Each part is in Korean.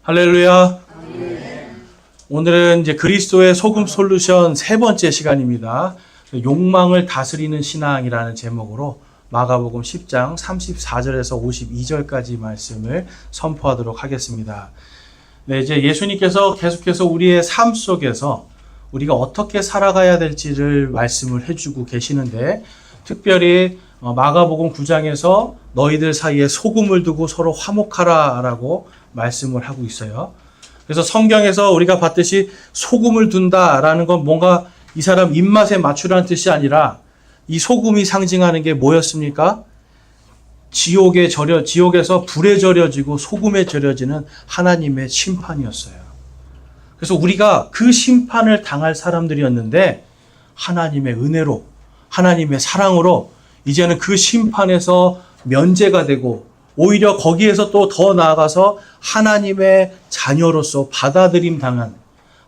할렐루야. 오늘은 이제 그리스도의 소금 솔루션 세 번째 시간입니다. 욕망을 다스리는 신앙이라는 제목으로 마가복음 10장 34절에서 52절까지 말씀을 선포하도록 하겠습니다. 네, 이제 예수님께서 계속해서 우리의 삶 속에서 우리가 어떻게 살아가야 될지를 말씀을 해주고 계시는데, 특별히 마가복음 9장에서 너희들 사이에 소금을 두고 서로 화목하라 라고 말씀을 하고 있어요. 그래서 성경에서 우리가 봤듯이 소금을 둔다라는 건 뭔가 이 사람 입맛에 맞추라는 뜻이 아니라, 이 소금이 상징하는 게 뭐였습니까? 지옥에서 불에 절여지고 소금에 절여지는 하나님의 심판이었어요. 그래서 우리가 그 심판을 당할 사람들이었는데, 하나님의 은혜로, 하나님의 사랑으로 이제는 그 심판에서 면제가 되고, 오히려 거기에서 또 더 나아가서 하나님의 자녀로서 받아들임 당한,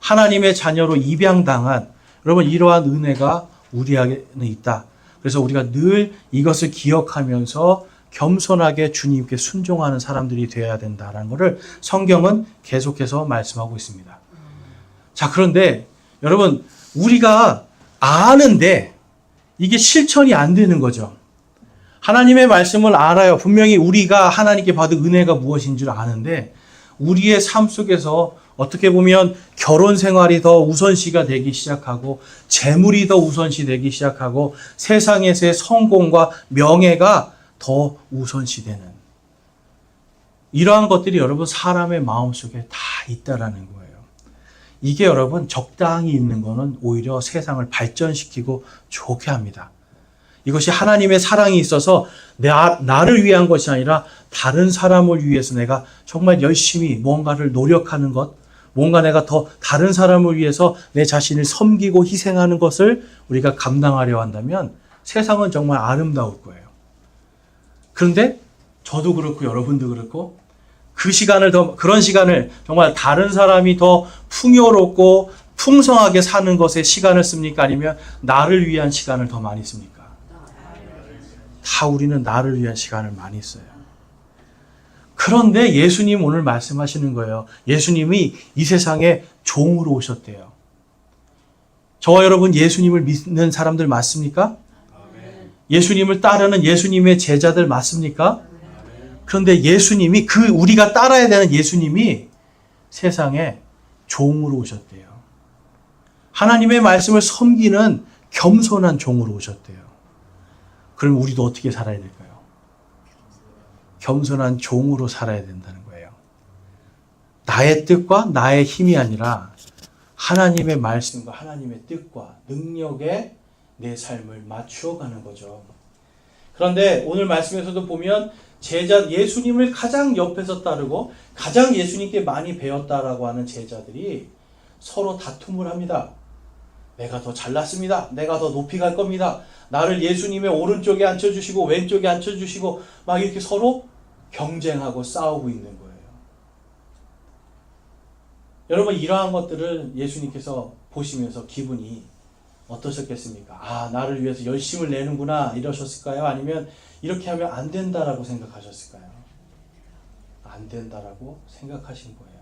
하나님의 자녀로 입양당한, 여러분, 이러한 은혜가 우리에게는 있다. 그래서 우리가 늘 이것을 기억하면서 겸손하게 주님께 순종하는 사람들이 되어야 된다는 것을 성경은 계속해서 말씀하고 있습니다. 자, 그런데 여러분, 우리가 아는데 이게 실천이 안 되는 거죠. 하나님의 말씀을 알아요. 분명히 우리가 하나님께 받은 은혜가 무엇인 줄 아는데, 우리의 삶 속에서 어떻게 보면 결혼 생활이 더 우선시가 되기 시작하고, 재물이 더 우선시 되기 시작하고, 세상에서의 성공과 명예가 더 우선시 되는, 이러한 것들이 여러분 사람의 마음속에 다 있다라는 거예요. 이게 여러분 적당히 있는 거는 오히려 세상을 발전시키고 좋게 합니다. 이것이 하나님의 사랑이 있어서 나를 위한 것이 아니라 다른 사람을 위해서 내가 정말 열심히 뭔가를 노력하는 것, 뭔가 내가 더 다른 사람을 위해서 내 자신을 섬기고 희생하는 것을 우리가 감당하려 한다면 세상은 정말 아름다울 거예요. 그런데 저도 그렇고 여러분도 그렇고, 그런 시간을 정말 다른 사람이 더 풍요롭고 풍성하게 사는 것에 시간을 씁니까? 아니면 나를 위한 시간을 더 많이 씁니까? 다 우리는 나를 위한 시간을 많이 써요. 그런데 예수님 오늘 말씀하시는 거예요. 예수님이 이 세상에 종으로 오셨대요. 저와 여러분 예수님을 믿는 사람들 맞습니까? 예수님을 따르는 예수님의 제자들 맞습니까? 그런데 예수님이, 우리가 따라야 되는 예수님이 세상에 종으로 오셨대요. 하나님의 말씀을 섬기는 겸손한 종으로 오셨대요. 그럼 우리도 어떻게 살아야 될까요? 겸손한 종으로 살아야 된다는 거예요. 나의 뜻과 나의 힘이 아니라 하나님의 말씀과 하나님의 뜻과 능력에 내 삶을 맞추어가는 거죠. 그런데 오늘 말씀에서도 보면 예수님을 가장 옆에서 따르고 가장 예수님께 많이 배웠다라고 하는 제자들이 서로 다툼을 합니다. 내가 더 잘났습니다. 내가 더 높이 갈 겁니다. 나를 예수님의 오른쪽에 앉혀주시고 왼쪽에 앉혀주시고 막 이렇게 서로 경쟁하고 싸우고 있는 거예요. 여러분, 이러한 것들을 예수님께서 보시면서 기분이 어떠셨겠습니까? 아, 나를 위해서 열심을 내는구나 이러셨을까요? 아니면 이렇게 하면 안 된다라고 생각하셨을까요? 안 된다라고 생각하신 거예요.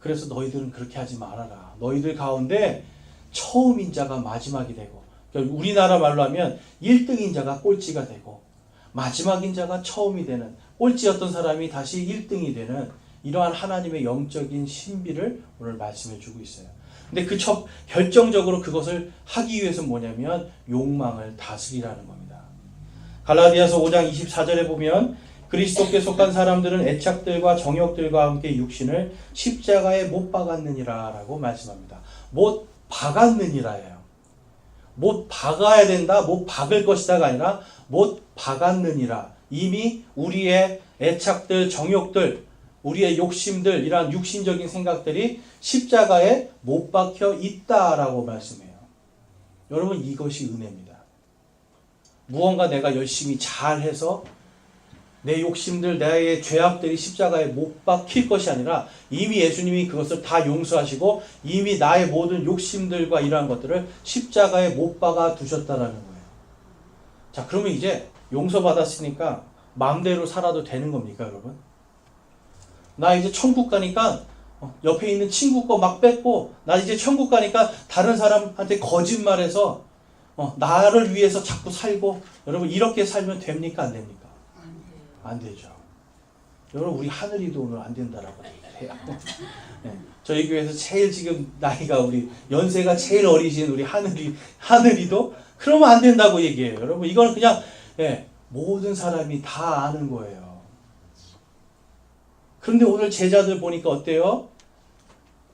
그래서 너희들은 그렇게 하지 말아라. 너희들 가운데 처음인 자가 마지막이 되고, 그러니까 우리나라 말로 하면 1등인 자가 꼴찌가 되고 마지막인 자가 처음이 되는, 꼴찌였던 사람이 다시 1등이 되는 이러한 하나님의 영적인 신비를 오늘 말씀해 주고 있어요. 근데 결정적으로 그것을 하기 위해서 뭐냐면 욕망을 다스리라는 겁니다. 갈라디아서 5장 24절에 보면 그리스도께 속한 사람들은 애착들과 정욕들과 함께 육신을 십자가에 못 박았느니라 라고 말씀합니다. 못 박았느니라예요. 못 박아야 된다, 못 박을 것이다가 아니라 못 박았느니라. 이미 우리의 애착들, 정욕들, 우리의 욕심들, 이러한 육신적인 생각들이 십자가에 못 박혀 있다라고 말씀해요. 여러분, 이것이 은혜입니다. 무언가 내가 열심히 잘해서 내 욕심들, 나의 죄악들이 십자가에 못 박힐 것이 아니라 이미 예수님이 그것을 다 용서하시고 이미 나의 모든 욕심들과 이러한 것들을 십자가에 못 박아 두셨다라는 거예요. 자, 그러면 이제 용서받았으니까 마음대로 살아도 되는 겁니까, 여러분? 나 이제 천국 가니까 옆에 있는 친구 거 막 뺏고 나 이제 천국 가니까 다른 사람한테 거짓말해서 나를 위해서 자꾸 살고 여러분 이렇게 살면 됩니까 안 됩니까? 안 되죠. 여러분 우리 하늘이도 오늘 안 된다라고 얘기를 해요. 네. 저희 교회에서 제일 지금 나이가 우리 연세가 제일 어리신 우리 하늘이도 그러면 안 된다고 얘기해요. 여러분 이거는 그냥 모든 사람이 다 아는 거예요. 그런데 오늘 제자들 보니까 어때요?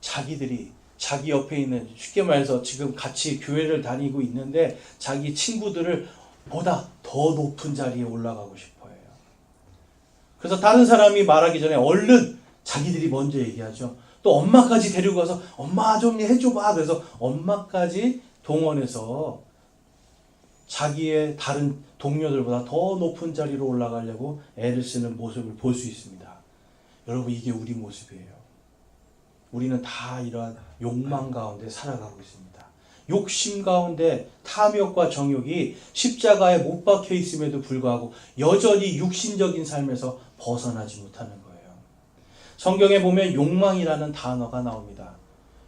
자기들이 자기 옆에 있는 쉽게 말해서 지금 같이 교회를 다니고 있는데 자기 친구들을 보다 더 높은 자리에 올라가고 싶어해요. 그래서 다른 사람이 말하기 전에 얼른 자기들이 먼저 얘기하죠. 또 엄마까지 데리고 가서 엄마 좀 해줘봐. 그래서 엄마까지 동원해서 자기의 다른 동료들보다 더 높은 자리로 올라가려고 애를 쓰는 모습을 볼 수 있습니다. 여러분 이게 우리 모습이에요. 우리는 다 이러한 욕망 가운데 살아가고 있습니다. 욕심 가운데 탐욕과 정욕이 십자가에 못 박혀 있음에도 불구하고 여전히 육신적인 삶에서 벗어나지 못하는 거예요. 성경에 보면 욕망이라는 단어가 나옵니다.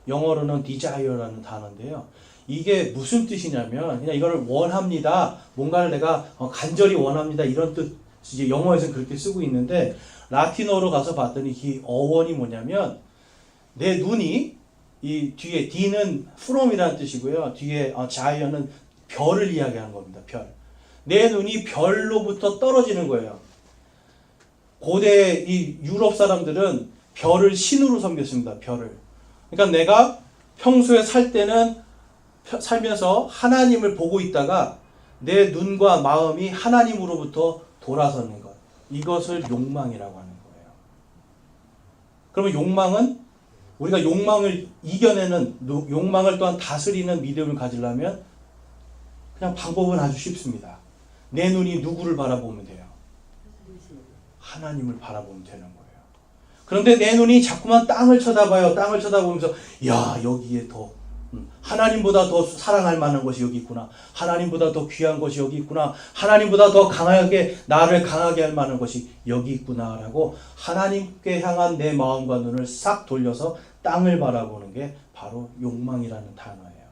영어로는 desire라는 단어인데요. 이게 무슨 뜻이냐면 그냥 이거를 원합니다. 뭔가를 내가 간절히 원합니다. 이런 뜻. 이제 영어에서는 그렇게 쓰고 있는데 라틴어로 가서 봤더니 이 어원이 뭐냐면 내 눈이 이 뒤에 D는 from이라는 뜻이고요. 뒤에 자이어는 별을 이야기하는 겁니다. 별. 내 눈이 별로부터 떨어지는 거예요. 고대 이 유럽 사람들은 별을 신으로 섬겼습니다. 별을. 그러니까 내가 평소에 살 때는 살면서 하나님을 보고 있다가 내 눈과 마음이 하나님으로부터 돌아서는 것. 이것을 욕망이라고 하는 거예요. 그러면 욕망은 우리가 욕망을 이겨내는 욕망을 또한 다스리는 믿음을 가지려면 그냥 방법은 아주 쉽습니다. 내 눈이 누구를 바라보면 돼요? 하나님을 바라보면 되는 거예요. 그런데 내 눈이 자꾸만 땅을 쳐다봐요. 땅을 쳐다보면서 야 여기에 더 하나님보다 더 사랑할 만한 것이 여기 있구나. 하나님보다 더 귀한 것이 여기 있구나. 하나님보다 더 강하게 나를 강하게 할 만한 것이 여기 있구나라고 하나님께 향한 내 마음과 눈을 싹 돌려서 땅을 바라보는 게 바로 욕망이라는 단어예요.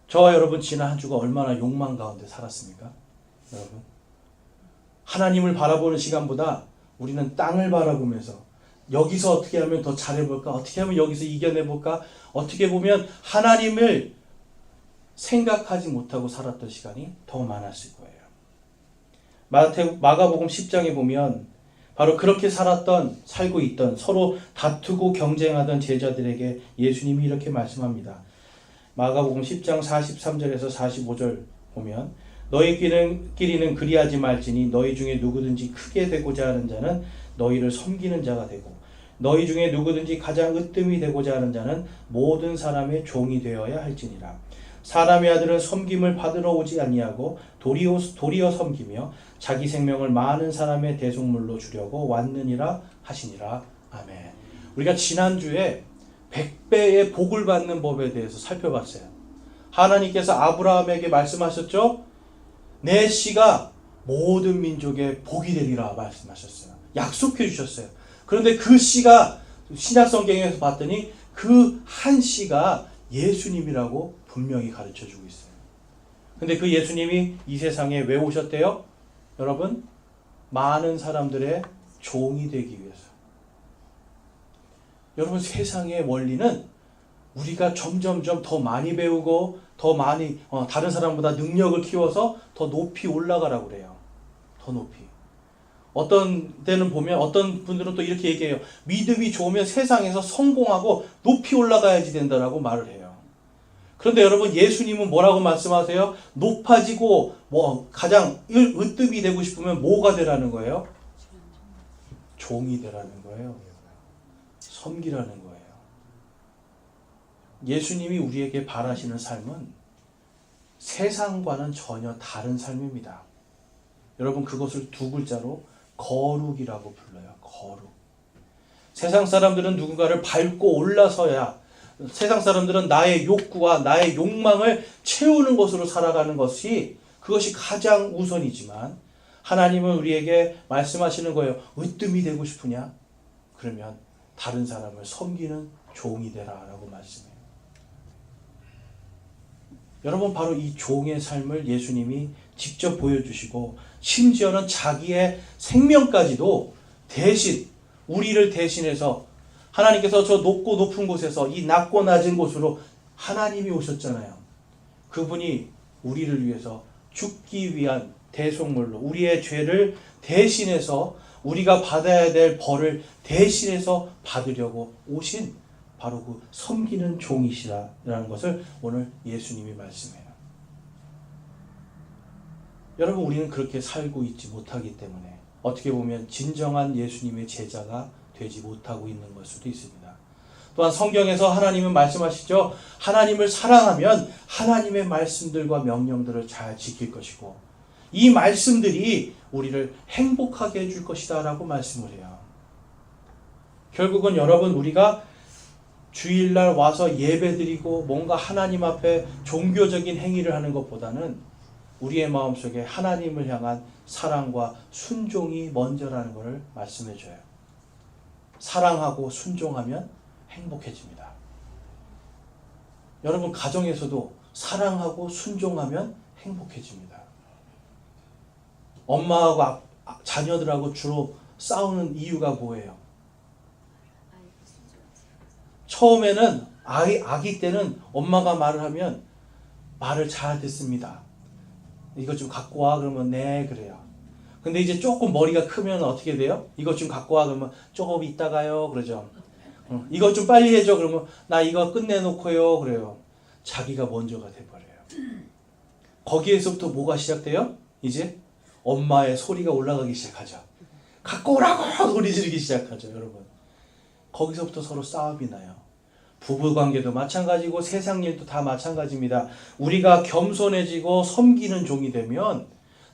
저와 여러분 지난 한 주가 얼마나 욕망 가운데 살았습니까? 여러분 하나님을 바라보는 시간보다 우리는 땅을 바라보면서 여기서 어떻게 하면 더 잘해볼까? 어떻게 하면 여기서 이겨내볼까? 어떻게 보면 하나님을 생각하지 못하고 살았던 시간이 더 많았을 거예요. 마가복음 10장에 보면 바로 그렇게 살고 있던 서로 다투고 경쟁하던 제자들에게 예수님이 이렇게 말씀합니다. 마가복음 10장 43절에서 45절 보면 너희끼리는 그리하지 말지니 너희 중에 누구든지 크게 되고자 하는 자는 너희를 섬기는 자가 되고 너희 중에 누구든지 가장 으뜸이 되고자 하는 자는 모든 사람의 종이 되어야 할지니라. 사람의 아들은 섬김을 받으러 오지 아니하고 도리어 섬기며 자기 생명을 많은 사람의 대속물로 주려고 왔느니라 하시니라. 아멘. 우리가 지난주에 100배의 복을 받는 법에 대해서 살펴봤어요. 하나님께서 아브라함에게 말씀하셨죠? 내 씨가 모든 민족의 복이 되리라 말씀하셨어요. 약속해 주셨어요. 그런데 그 씨가 신약 성경에서 봤더니 그 한 씨가 예수님이라고 분명히 가르쳐 주고 있어요. 근데 그 예수님이 이 세상에 왜 오셨대요? 여러분, 많은 사람들의 종이 되기 위해서. 여러분, 세상의 원리는 우리가 점점점 더 많이 배우고 더 많이 다른 사람보다 능력을 키워서 더 높이 올라가라고 그래요. 더 높이. 어떤 때는 보면 어떤 분들은 또 이렇게 얘기해요. 믿음이 좋으면 세상에서 성공하고 높이 올라가야지 된다라고 말을 해요. 그런데 여러분 예수님은 뭐라고 말씀하세요? 높아지고 가장 으뜸이 되고 싶으면 뭐가 되라는 거예요? 종이 되라는 거예요. 섬기라는 거예요. 예수님이 우리에게 바라시는 삶은 세상과는 전혀 다른 삶입니다. 여러분 그것을 두 글자로 거룩이라고 불러요. 거룩. 세상 사람들은 누군가를 밟고 올라서야 세상 사람들은 나의 욕구와 나의 욕망을 채우는 것으로 살아가는 것이 그것이 가장 우선이지만 하나님은 우리에게 말씀하시는 거예요. 으뜸이 되고 싶으냐? 그러면 다른 사람을 섬기는 종이 되라라고 말씀해요. 여러분, 바로 이 종의 삶을 예수님이 직접 보여주시고 심지어는 자기의 생명까지도 대신 우리를 대신해서 하나님께서 저 높고 높은 곳에서 이 낮고 낮은 곳으로 하나님이 오셨잖아요. 그분이 우리를 위해서 죽기 위한 대속물로 우리의 죄를 대신해서 우리가 받아야 될 벌을 대신해서 받으려고 오신 바로 그 섬기는 종이시라는 것을 오늘 예수님이 말씀해요. 여러분, 우리는 그렇게 살고 있지 못하기 때문에 어떻게 보면 진정한 예수님의 제자가 되지 못하고 있는 걸 수도 있습니다. 또한 성경에서 하나님은 말씀하시죠. 하나님을 사랑하면 하나님의 말씀들과 명령들을 잘 지킬 것이고 이 말씀들이 우리를 행복하게 해줄 것이다 라고 말씀을 해요. 결국은 여러분, 우리가 주일날 와서 예배드리고 뭔가 하나님 앞에 종교적인 행위를 하는 것보다는 우리의 마음속에 하나님을 향한 사랑과 순종이 먼저라는 것을 말씀해 줘요. 사랑하고 순종하면 행복해집니다. 여러분, 가정에서도 사랑하고 순종하면 행복해집니다. 엄마하고 자녀들하고 주로 싸우는 이유가 뭐예요? 처음에는 아기 때는 엄마가 말을 하면 말을 잘 듣습니다. 이것 좀 갖고 와 그러면 네 그래요. 근데 이제 조금 머리가 크면 어떻게 돼요? 이것 좀 갖고 와 그러면 조금 이따가요 그러죠. 이것 좀 빨리 해줘 그러면 나 이거 끝내놓고요 그래요. 자기가 먼저가 돼버려요. 거기에서부터 뭐가 시작돼요? 이제 엄마의 소리가 올라가기 시작하죠. 갖고 오라고 소리 지르기 시작하죠. 여러분, 거기서부터 서로 싸움이 나요. 부부관계도 마찬가지고 세상 일도 다 마찬가지입니다. 우리가 겸손해지고 섬기는 종이 되면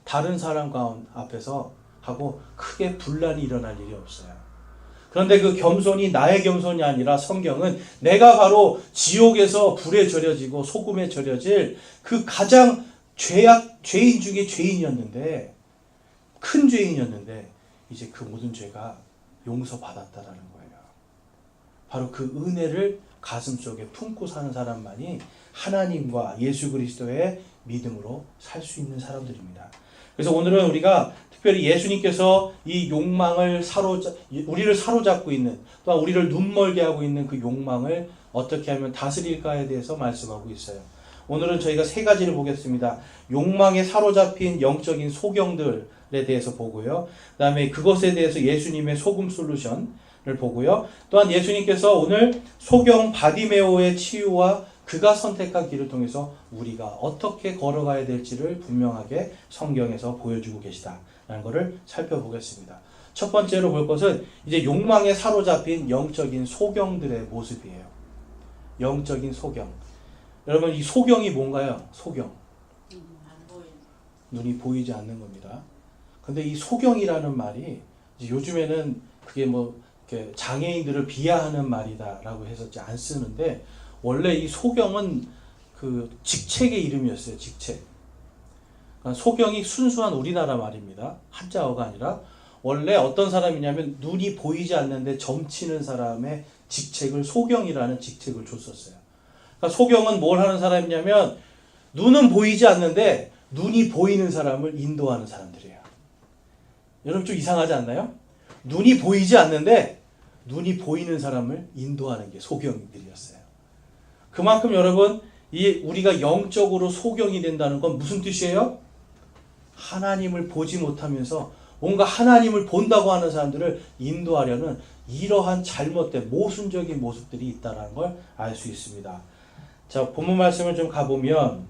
다른 사람 앞에서 하고 크게 분란이 일어날 일이 없어요. 그런데 그 겸손이 나의 겸손이 아니라 성경은 내가 바로 지옥에서 불에 절여지고 소금에 절여질 그 가장 죄인 중에 죄인이었는데, 큰 죄인이었는데 이제 그 모든 죄가 용서받았다라는 거예요. 바로 그 은혜를 가슴속에 품고 사는 사람만이 하나님과 예수 그리스도의 믿음으로 살 수 있는 사람들입니다. 그래서 오늘은 우리가 특별히 예수님께서 이 욕망을 우리를 사로잡고 있는, 또한 우리를 눈멀게 하고 있는 그 욕망을 어떻게 하면 다스릴까에 대해서 말씀하고 있어요. 오늘은 저희가 세 가지를 보겠습니다. 욕망에 사로잡힌 영적인 소경들에 대해서 보고요. 그 다음에 그것에 대해서 예수님의 소금 솔루션을 보고요. 또한 예수님께서 오늘 소경 바디메오의 치유와 그가 선택한 길을 통해서 우리가 어떻게 걸어가야 될지를 분명하게 성경에서 보여주고 계시다라는 것을 살펴보겠습니다. 첫 번째로 볼 것은 이제 욕망에 사로잡힌 영적인 소경들의 모습이에요. 영적인 소경. 여러분, 이 소경이 뭔가요? 소경. 눈이 보이지 않는 겁니다. 근데 이 소경이라는 말이 요즘에는 그게 뭐 장애인들을 비하하는 말이다라고 해서 안 쓰는데, 원래 이 소경은 그 직책의 이름이었어요. 직책. 그러니까 소경이 순수한 우리나라 말입니다. 한자어가 아니라 원래 어떤 사람이냐면 눈이 보이지 않는데 점치는 사람의 직책을 소경이라는 직책을 줬었어요. 그러니까 소경은 뭘 하는 사람이냐면 눈은 보이지 않는데 눈이 보이는 사람을 인도하는 사람들이에요. 여러분, 좀 이상하지 않나요? 눈이 보이지 않는데 눈이 보이는 사람을 인도하는 게 소경들이었어요. 그만큼 여러분, 우리가 영적으로 소경이 된다는 건 무슨 뜻이에요? 하나님을 보지 못하면서 뭔가 하나님을 본다고 하는 사람들을 인도하려는 이러한 잘못된 모순적인 모습들이 있다는 걸 알 수 있습니다. 자, 본문 말씀을 좀 가보면,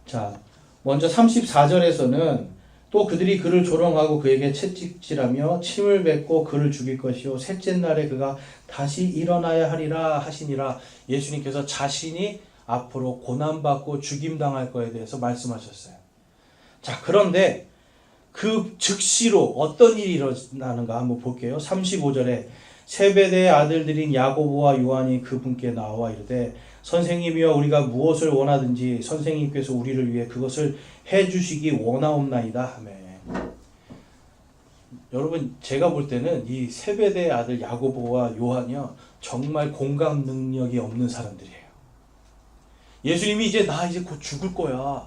자, 먼저 34절에서는 또 그들이 그를 조롱하고 그에게 채찍질하며 침을 뱉고 그를 죽일 것이요 셋째 날에 그가 다시 일어나야 하리라 하시니라. 예수님께서 자신이 앞으로 고난받고 죽임당할 거에 대해서 말씀하셨어요. 자, 그런데 그 즉시로 어떤 일이 일어나는가 한번 볼게요. 35절에 세베대의 아들들인 야고보와 요한이 그분께 나와 이르되 선생님이여 우리가 무엇을 원하든지 선생님께서 우리를 위해 그것을 해주시기 원하옵나이다 하매. 여러분 제가 볼 때는 이 세베대의 아들 야고보와 요한이요 정말 공감 능력이 없는 사람들이에요. 예수님이 이제 나 이제 곧 죽을 거야.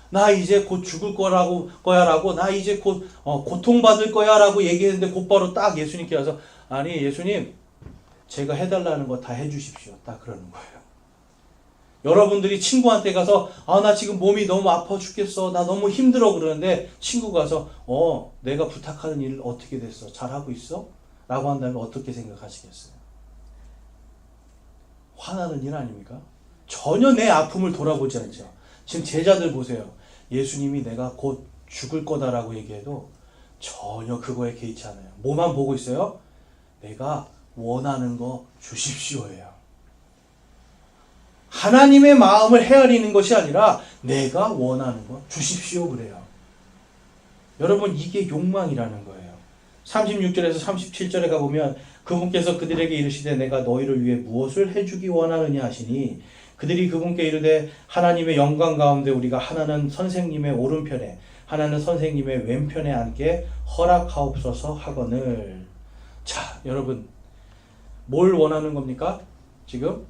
나 이제 곧 죽을 거야라고 나 이제 곧 고통받을 거야라고 얘기했는데 곧바로 딱 예수님께 와서 아니 예수님 제가 해달라는 거 다 해주십시오. 딱 그러는 거예요. 여러분들이 친구한테 가서 나 지금 몸이 너무 아파 죽겠어. 나 너무 힘들어 그러는데 친구가 가서 내가 부탁하는 일 어떻게 됐어? 잘하고 있어? 라고 한다면 어떻게 생각하시겠어요? 화나는 일 아닙니까? 전혀 내 아픔을 돌아보지 않죠. 지금 제자들 보세요. 예수님이 내가 곧 죽을 거다라고 얘기해도 전혀 그거에 개의치 않아요. 뭐만 보고 있어요? 내가 원하는 거 주십시오예요. 하나님의 마음을 헤아리는 것이 아니라 내가 원하는 거 주십시오 그래요. 여러분 이게 욕망이라는 거예요. 36절에서 37절에 가보면 그분께서 그들에게 이르시되 내가 너희를 위해 무엇을 해주기 원하느냐 하시니 그들이 그분께 이르되 하나님의 영광 가운데 우리가 하나는 선생님의 오른편에 하나는 선생님의 왼편에 앉게 허락하옵소서 하거늘. 자 여러분 뭘 원하는 겁니까? 지금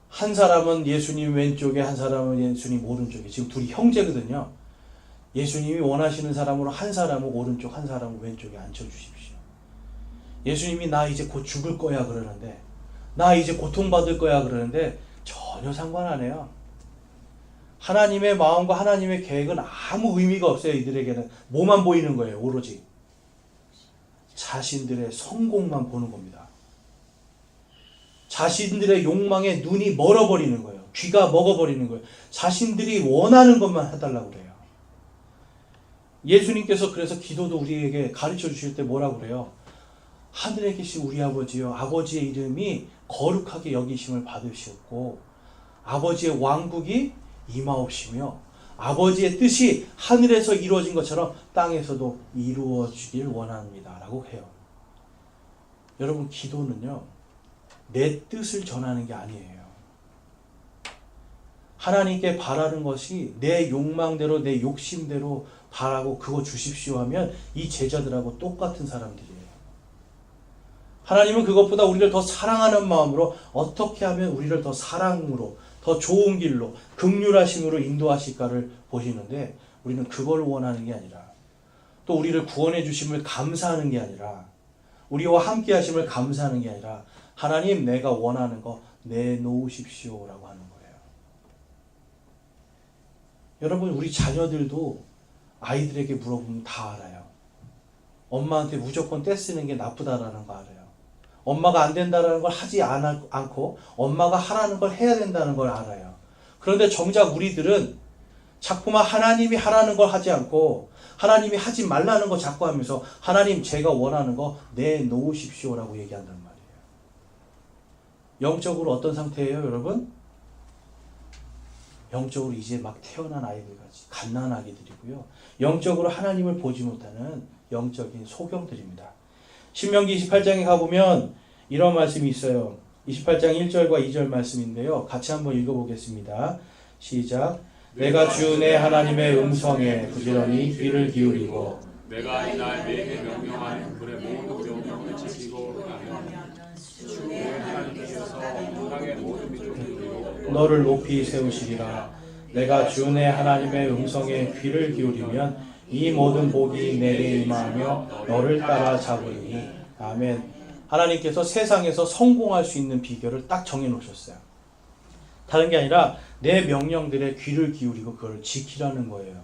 한 사람은 예수님 왼쪽에 한 사람은 예수님 오른쪽에 지금 둘이 형제거든요. 예수님이 원하시는 사람으로 한 사람은 오른쪽 한 사람은 왼쪽에 앉혀주십시오. 예수님이 나 이제 곧 죽을 거야 그러는데 나 이제 고통받을 거야 그러는데 전혀 상관 안 해요. 하나님의 마음과 하나님의 계획은 아무 의미가 없어요. 이들에게는 뭐만 보이는 거예요. 오로지 자신들의 성공만 보는 겁니다. 자신들의 욕망에 눈이 멀어버리는 거예요. 귀가 먹어버리는 거예요. 자신들이 원하는 것만 해달라고 그래요. 예수님께서 그래서 기도도 우리에게 가르쳐 주실 때 뭐라고 그래요? 하늘에 계신 우리 아버지요 아버지의 이름이 거룩하게 여기심을 받으시옵고 아버지의 왕국이 임하옵시며 아버지의 뜻이 하늘에서 이루어진 것처럼 땅에서도 이루어지길 원합니다 라고 해요. 여러분 기도는요 내 뜻을 전하는 게 아니에요. 하나님께 바라는 것이 내 욕망대로 내 욕심대로 바라고 그거 주십시오 하면 이 제자들하고 똑같은 사람들이에요. 하나님은 그것보다 우리를 더 사랑하는 마음으로 어떻게 하면 우리를 더 사랑으로 더 좋은 길로 긍휼하심으로 인도하실까를 보시는데 우리는 그걸 원하는 게 아니라 또 우리를 구원해 주심을 감사하는 게 아니라 우리와 함께 하심을 감사하는 게 아니라 하나님 내가 원하는 거 내놓으십시오 라고 하는 거예요. 여러분 우리 자녀들도 아이들에게 물어보면 다 알아요. 엄마한테 무조건 떼쓰는 게 나쁘다라는 거 알아요. 엄마가 안 된다는 걸 하지 않고 엄마가 하라는 걸 해야 된다는 걸 알아요. 그런데 정작 우리들은 자꾸만 하나님이 하라는 걸 하지 않고 하나님이 하지 말라는 거 자꾸 하면서 하나님 제가 원하는 거 내놓으십시오 라고 얘기한단 말이에요. 영적으로 어떤 상태예요 여러분? 영적으로 이제 막 태어난 아이들같이 갓난아기들이고요. 영적으로 하나님을 보지 못하는 영적인 소경들입니다. 신명기 28장에 가보면 이런 말씀이 있어요. 28장 1절과 2절 말씀인데요. 같이 한번 읽어보겠습니다. 시작. 내가 주 내 하나님의 음성에 부지런히 귀를 기울이고 내가 이날 내게 명령하는 그의 모든 명령을 지키고 행하면 주 내 하나님께서 땅의 모든 민족들로 너를 높이 세우시리라. 내가 주 내 하나님의 음성에 귀를 기울이면 이 모든 복이 내게 임하며 너를 따라잡으리니. 아멘. 하나님께서 세상에서 성공할 수 있는 비결을 딱 정해 놓으셨어요. 다른 게 아니라 내 명령들에 귀를 기울이고 그걸 지키라는 거예요.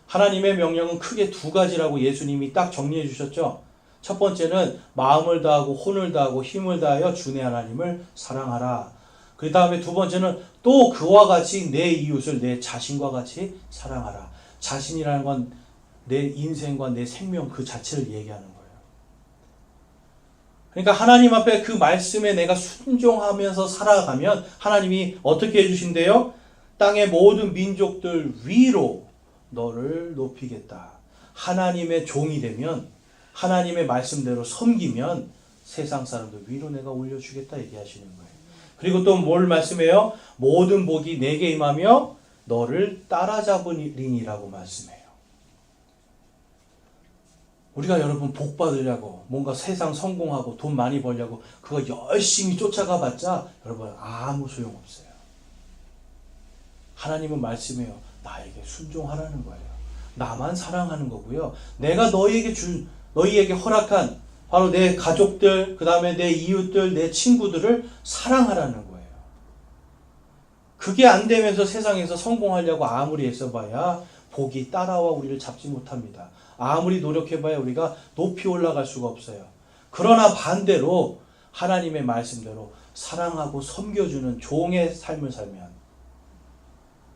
하나님의 명령은 크게 두 가지라고 예수님이 딱 정리해 주셨죠. 첫 번째는 마음을 다하고 혼을 다하고 힘을 다하여 주 내 하나님을 사랑하라. 그 다음에 두 번째는 또 그와 같이 내 이웃을 내 자신과 같이 사랑하라. 자신이라는 건 내 인생과 내 생명 그 자체를 얘기하는 거예요. 그러니까 하나님 앞에 그 말씀에 내가 순종하면서 살아가면 하나님이 어떻게 해주신대요? 땅의 모든 민족들 위로 너를 높이겠다. 하나님의 종이 되면 하나님의 말씀대로 섬기면 세상 사람들 위로 내가 올려주겠다 얘기하시는 거예요. 그리고 또 뭘 말씀해요? 모든 복이 내게 임하며 너를 따라잡으리니라고 말씀해요. 우리가 여러분 복 받으려고 뭔가 세상 성공하고 돈 많이 벌려고 그거 열심히 쫓아가 봤자 여러분 아무 소용없어요. 하나님은 말씀해요. 나에게 순종하라는 거예요. 나만 사랑하는 거고요. 내가 너희에게 허락한 바로 내 가족들, 그 다음에 내 이웃들, 내 친구들을 사랑하라는 거예요. 그게 안 되면서 세상에서 성공하려고 아무리 애써봐야 복이 따라와 우리를 잡지 못합니다. 아무리 노력해봐야 우리가 높이 올라갈 수가 없어요. 그러나 반대로 하나님의 말씀대로 사랑하고 섬겨주는 종의 삶을 살면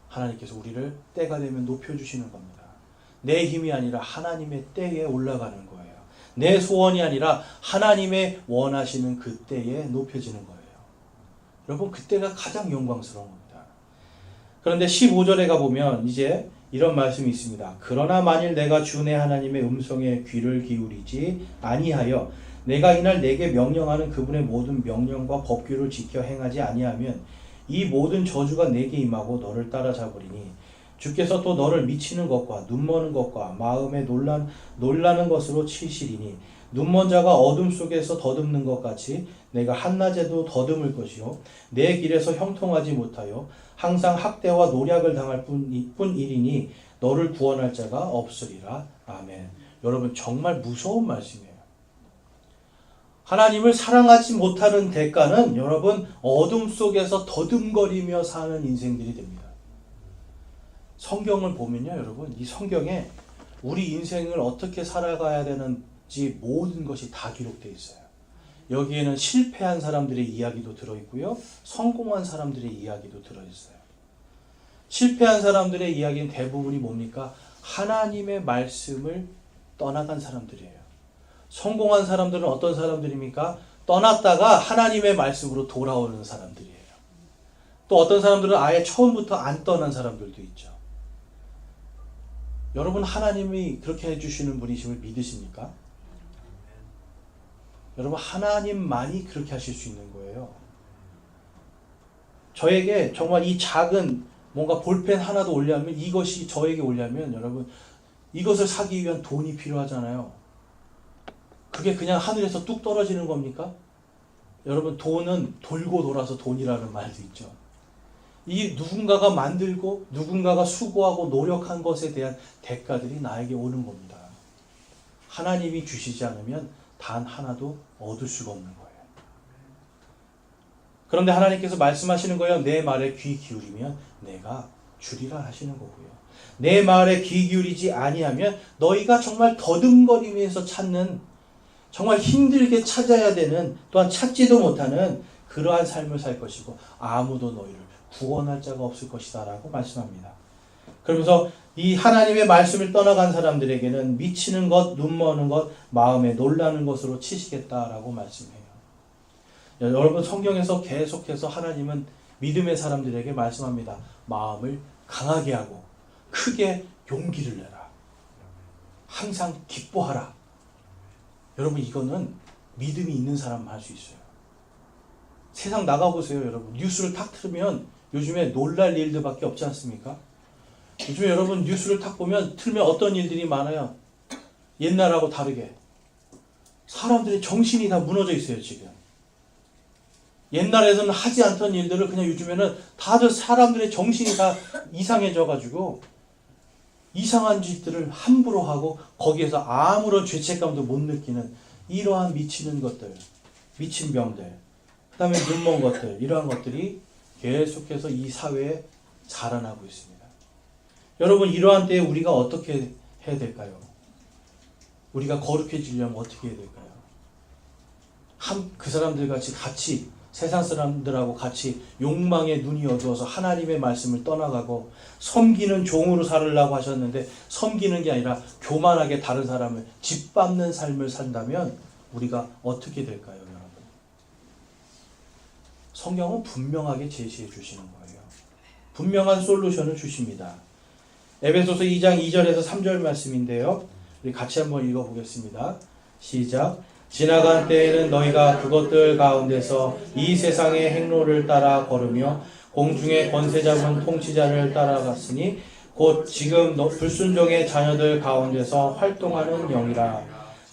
하나님께서 우리를 때가 되면 높여주시는 겁니다. 내 힘이 아니라 하나님의 때에 올라가는 거예요. 내 소원이 아니라 하나님의 원하시는 그 때에 높여지는 거예요. 여러분 그때가 가장 영광스러운 겁니다. 그런데 15절에 가보면 이제 이런 말씀이 있습니다. 그러나 만일 내가 주 내 하나님의 음성에 귀를 기울이지 아니하여 내가 이날 내게 명령하는 그분의 모든 명령과 법규를 지켜 행하지 아니하면 이 모든 저주가 내게 임하고 너를 따라잡으리니 주께서 또 너를 미치는 것과 눈머는 것과 마음에 놀라는 것으로 치시리니 눈먼 자가 어둠 속에서 더듬는 것 같이 내가 한낮에도 더듬을 것이요 내 길에서 형통하지 못하여 항상 학대와 노략을 당할 뿐이니 너를 구원할 자가 없으리라. 아멘. 여러분 정말 무서운 말씀이에요. 하나님을 사랑하지 못하는 대가는 여러분 어둠 속에서 더듬거리며 사는 인생들이 됩니다. 성경을 보면요 여러분 이 성경에 우리 인생을 어떻게 살아가야 되는지 모든 것이 다 기록되어 있어요. 여기에는 실패한 사람들의 이야기도 들어있고요 성공한 사람들의 이야기도 들어있어요. 실패한 사람들의 이야기는 대부분이 뭡니까? 하나님의 말씀을 떠나간 사람들이에요. 성공한 사람들은 어떤 사람들입니까? 떠났다가 하나님의 말씀으로 돌아오는 사람들이에요. 또 어떤 사람들은 아예 처음부터 안 떠난 사람들도 있죠. 여러분 하나님이 그렇게 해주시는 분이심을 믿으십니까? 여러분 하나님만이 그렇게 하실 수 있는 거예요. 저에게 정말 이 작은 뭔가 볼펜 하나도 올려면 이것이 저에게 올려면 여러분 이것을 사기 위한 돈이 필요하잖아요. 그게 그냥 하늘에서 뚝 떨어지는 겁니까? 여러분 돈은 돌고 돌아서 돈이라는 말도 있죠. 이 누군가가 만들고 누군가가 수고하고 노력한 것에 대한 대가들이 나에게 오는 겁니다. 하나님이 주시지 않으면 단 하나도 얻을 수가 없는 거예요. 그런데 하나님께서 말씀하시는 거예요. 내 말에 귀 기울이면 내가 주리라 하시는 거고요. 내 말에 귀 기울이지 아니하면 너희가 정말 더듬거리면서 찾는 정말 힘들게 찾아야 되는 또한 찾지도 못하는 그러한 삶을 살 것이고 아무도 너희를 구원할 자가 없을 것이다 라고 말씀합니다. 그러면서 이 하나님의 말씀을 떠나간 사람들에게는 미치는 것, 눈머는 것, 마음에 놀라는 것으로 치시겠다라고 말씀해요. 여러분 성경에서 계속해서 하나님은 믿음의 사람들에게 말씀합니다. 마음을 강하게 하고 크게 용기를 내라. 항상 기뻐하라. 여러분 이거는 믿음이 있는 사람만 할 수 있어요. 세상 나가보세요 여러분. 뉴스를 탁 틀면 요즘에 놀랄 일들밖에 없지 않습니까? 요즘에 여러분 뉴스를 탁 보면 틀면 어떤 일들이 많아요. 옛날하고 다르게. 사람들의 정신이 다 무너져 있어요 지금. 옛날에는 하지 않던 일들을 그냥 요즘에는 다들 사람들의 정신이 다 이상해져 가지고 이상한 짓들을 함부로 하고 거기에서 아무런 죄책감도 못 느끼는 이러한 미치는 것들, 미친 병들, 그 다음에 눈먼 것들, 이러한 것들이 계속해서 이 사회에 자라나고 있습니다. 여러분 이러한 때에 우리가 어떻게 해야 될까요? 우리가 거룩해지려면 어떻게 해야 될까요? 그 사람들 같이 세상 사람들하고 같이 욕망의 눈이 어두워서 하나님의 말씀을 떠나가고 섬기는 종으로 살으려고 하셨는데 섬기는 게 아니라 교만하게 다른 사람을 짓밟는 삶을 산다면 우리가 어떻게 될까요, 여러분? 성경은 분명하게 제시해 주시는 거예요. 분명한 솔루션을 주십니다. 에베소서 2장 2절에서 3절 말씀인데요. 우리 같이 한번 읽어보겠습니다. 시작. 지나간 때에는 너희가 그것들 가운데서 이 세상의 행로를 따라 걸으며 공중의 권세 잡은 통치자를 따라갔으니 곧 지금 불순종의 자녀들 가운데서 활동하는 영이라.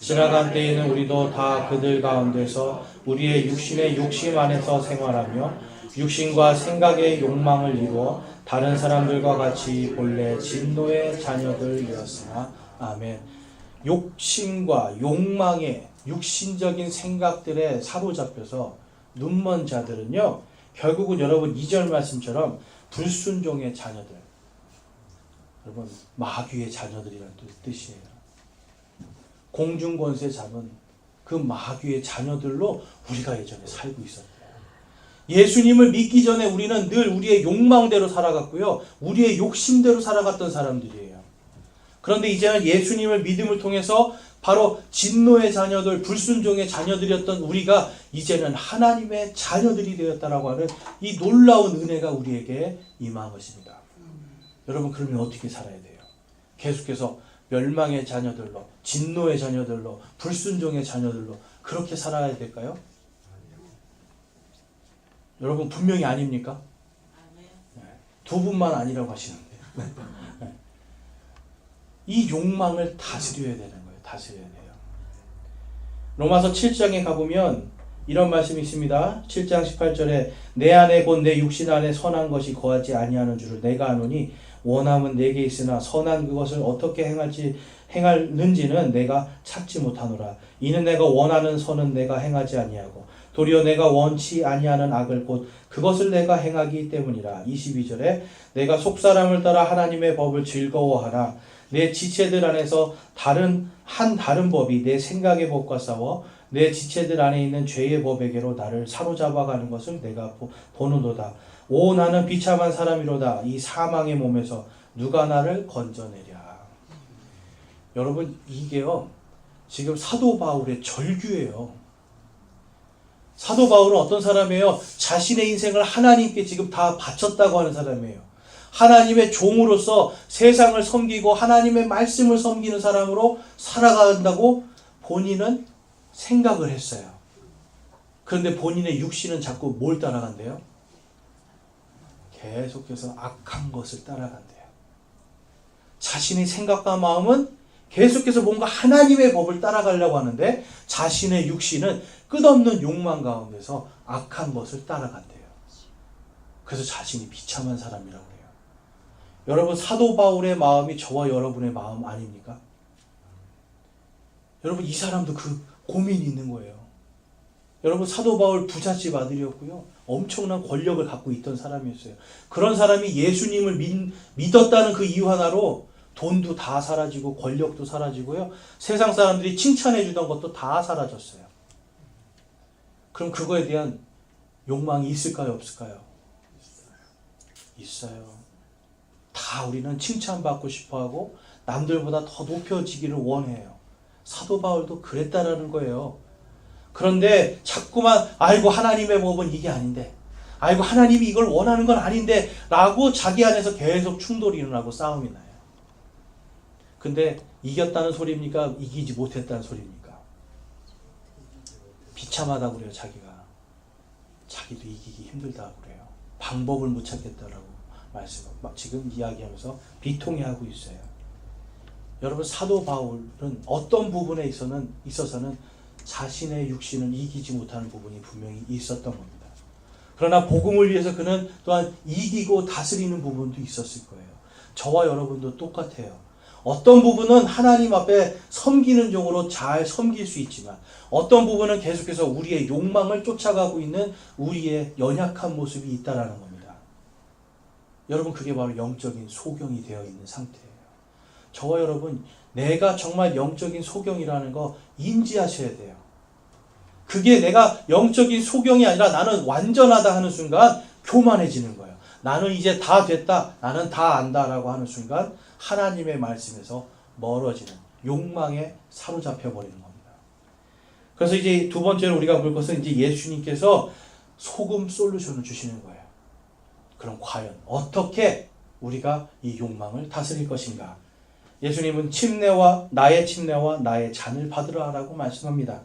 지나간 때에는 우리도 다 그들 가운데서 우리의 육신의 욕심 안에서 생활하며 육신과 생각의 욕망을 이루어 다른 사람들과 같이 본래 진노의 자녀들이었으나. 아멘. 욕심과 욕망의 육신적인 생각들에 사로잡혀서 눈먼 자들은요, 결국은 여러분 2절 말씀처럼 불순종의 자녀들, 여러분 마귀의 자녀들이라는 뜻이에요. 공중권세 잡은 그 마귀의 자녀들로 우리가 예전에 살고 있었대요. 예수님을 믿기 전에 우리는 늘 우리의 욕망대로 살아갔고요, 우리의 욕심대로 살아갔던 사람들이에요. 그런데 이제는 예수님을 믿음을 통해서 바로 진노의 자녀들, 불순종의 자녀들이었던 우리가 이제는 하나님의 자녀들이 되었다라고 하는 이 놀라운 은혜가 우리에게 임한 것입니다. 여러분, 그러면 어떻게 살아야 돼요? 계속해서 멸망의 자녀들로, 진노의 자녀들로, 불순종의 자녀들로 그렇게 살아야 될까요? 여러분, 분명히 아닙니까? 네. 두 분만 아니라고 하시는데 이 욕망을 다스려야 되는 거예요. 다스려야 돼요. 로마서 7장에 가보면 이런 말씀이 있습니다. 7장 18절에 내 안에 곧 내 육신 안에 선한 것이 거하지 아니하는 줄을 내가 아노니 원함은 내게 있으나 선한 그것을 어떻게 행하는지는 내가 찾지 못하노라. 이는 내가 원하는 선은 내가 행하지 아니하고 도리어 내가 원치 아니하는 악을 곧 그것을 내가 행하기 때문이라. 22절에 내가 속사람을 따라 하나님의 법을 즐거워하나 내 지체들 안에서 다른 법이 내 생각의 법과 싸워 내 지체들 안에 있는 죄의 법에게로 나를 사로잡아가는 것을 내가 보는도다. 오 나는 비참한 사람이로다. 이 사망의 몸에서 누가 나를 건져내랴. 여러분, 이게요 지금 사도 바울의 절규예요. 사도 바울은 어떤 사람이에요? 자신의 인생을 하나님께 지금 다 바쳤다고 하는 사람이에요. 하나님의 종으로서 세상을 섬기고 하나님의 말씀을 섬기는 사람으로 살아간다고 본인은 생각을 했어요. 그런데 본인의 육신은 자꾸 뭘 따라간대요? 계속해서 악한 것을 따라간대요. 자신의 생각과 마음은 계속해서 뭔가 하나님의 법을 따라가려고 하는데 자신의 육신은 끝없는 욕망 가운데서 악한 것을 따라간대요. 그래서 자신이 비참한 사람이라고 해요. 여러분, 사도 바울의 마음이 저와 여러분의 마음 아닙니까? 여러분, 이 사람도 그 고민이 있는 거예요. 여러분, 사도 바울 부잣집 아들이었고요, 엄청난 권력을 갖고 있던 사람이었어요. 그런 사람이 예수님을 믿었다는 그 이유 하나로 돈도 다 사라지고 권력도 사라지고요, 세상 사람들이 칭찬해 주던 것도 다 사라졌어요. 그럼 그거에 대한 욕망이 있을까요, 없을까요? 있어요. 다 우리는 칭찬받고 싶어하고 남들보다 더 높여지기를 원해요. 사도 바울도 그랬다라는 거예요. 그런데 자꾸만 아이고 하나님의 법은 이게 아닌데, 아이고 하나님이 이걸 원하는 건 아닌데 라고 자기 안에서 계속 충돌이 일어나고 싸움이 나요. 근데 이겼다는 소리입니까? 이기지 못했다는 소리입니까? 비참하다고 그래요. 자기도 이기기 힘들다고 그래요. 방법을 못 찾겠다라고 지금 이야기하면서 비통해하고 있어요. 여러분, 사도 바울은 어떤 부분에 있어서는 자신의 육신을 이기지 못하는 부분이 분명히 있었던 겁니다. 그러나 복음을 위해서 그는 또한 이기고 다스리는 부분도 있었을 거예요. 저와 여러분도 똑같아요. 어떤 부분은 하나님 앞에 섬기는 종으로 잘 섬길 수 있지만 어떤 부분은 계속해서 우리의 욕망을 쫓아가고 있는 우리의 연약한 모습이 있다라는 겁니다. 여러분, 그게 바로 영적인 소경이 되어 있는 상태예요. 저와 여러분, 내가 정말 영적인 소경이라는 거 인지하셔야 돼요. 그게 내가 영적인 소경이 아니라 나는 완전하다 하는 순간 교만해지는 거예요. 나는 이제 다 됐다, 나는 다 안다라고 하는 순간 하나님의 말씀에서 멀어지는 욕망에 사로잡혀 버리는 겁니다. 그래서 이제 두 번째로 우리가 볼 것은 이제 예수님께서 소금 솔루션을 주시는 거예요. 그럼 과연 어떻게 우리가 이 욕망을 다스릴 것인가? 예수님은 나의 침례와 나의 잔을 받으라 라고 말씀합니다.